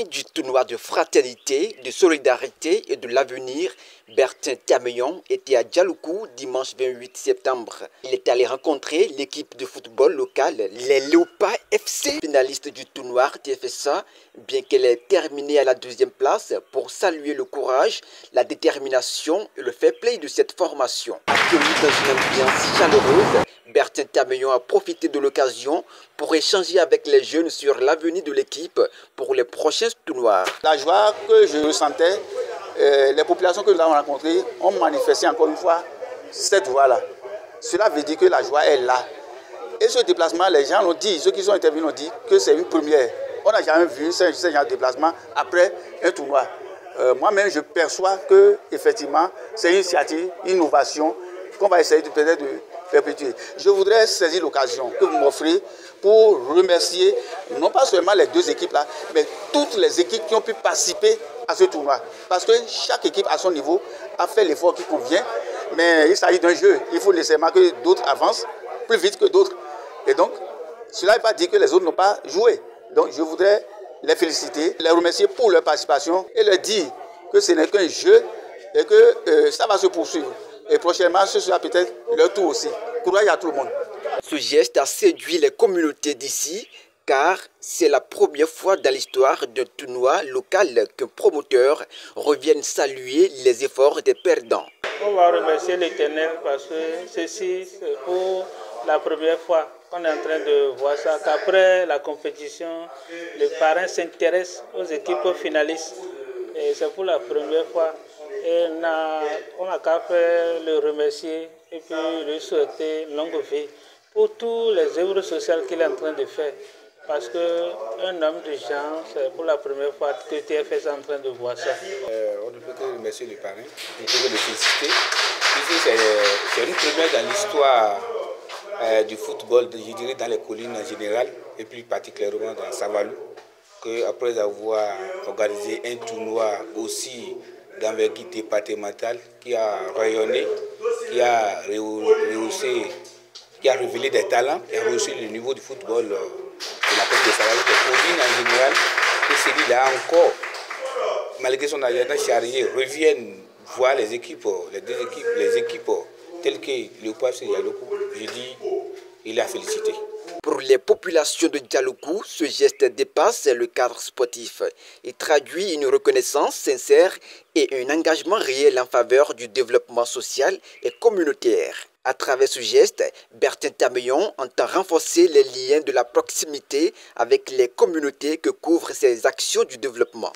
fin du tournoi de fraternité, de solidarité et de l'avenir, Bertin Tameyon était à Djaloukou dimanche 28 septembre. Il est allé rencontrer l'équipe de football locale, les Léopards FC, finaliste du tournoi TFSA, bien qu'elle ait terminé à la deuxième place, pour saluer le courage, la détermination et le fair play de cette formation. Accueilli dans une ambiance chaleureuse, Bertin Tameyon a profité de l'occasion pour échanger avec les jeunes sur l'avenir de l'équipe pour les prochains tournois. La joie que je ressentais, les populations que nous avons rencontrées ont manifesté encore une fois cette joie-là. Cela veut dire que la joie est là. Et ce déplacement, les gens l'ont dit, ceux qui sont intervenus ont dit que c'est une première. On n'a jamais vu ce genre de déplacement après un tournoi. Moi-même, je perçois que effectivement, c'est une initiative, une innovation qu'on va essayer peut-être de perpétuer. Je voudrais saisir l'occasion que vous m'offrez pour remercier non pas seulement les deux équipes là, mais toutes les équipes qui ont pu participer à ce tournoi. Parce que chaque équipe à son niveau a fait l'effort qui convient, mais il s'agit d'un jeu. Il faut nécessairement que d'autres avancent plus vite que d'autres. Et donc, cela ne veut pas dire que les autres n'ont pas joué. Donc, je voudrais les féliciter, les remercier pour leur participation et leur dire que ce n'est qu'un jeu et que ça va se poursuivre. Et prochainement, ce sera peut-être leur tour aussi. Courage à tout le monde. Ce geste a séduit les communautés d'ici, car c'est la première fois dans l'histoire d'un tournoi local qu'un promoteur revienne saluer les efforts des perdants. On va remercier l'Éternel parce que ceci, c'est pour la première fois qu'on est en train de voir ça, qu'après la compétition, les parrains s'intéressent aux équipes finalistes. Et c'est pour la première fois. Et on n'a qu'à faire le remercier et puis lui souhaiter longue vie pour toutes les œuvres sociales qu'il est en train de faire. Parce qu'un homme de genre, c'est pour la première fois que TFS est en train de voir ça. On ne peut que remercier les parrains, on peut le féliciter. C'est une première dans l'histoire du football, je dirais dans les collines en général, et plus particulièrement dans Savalou, qu'après avoir organisé un tournoi aussi d'envergure départementale qui a rayonné, qui a rehaussé, qui a révélé des talents, qui a rehaussé le niveau du football de la commune de Savalou, des collines en général, que celui-là encore, malgré son agenda chargé, reviennent voir les équipes, les équipes telles que Léopards FC Djaloukou. Je dis, il a félicité. Pour les populations de Djaloukou, ce geste dépasse le cadre sportif et traduit une reconnaissance sincère et un engagement réel en faveur du développement social et communautaire. À travers ce geste, Bertin Tameyon entend renforcer les liens de la proximité avec les communautés que couvrent ces actions du développement.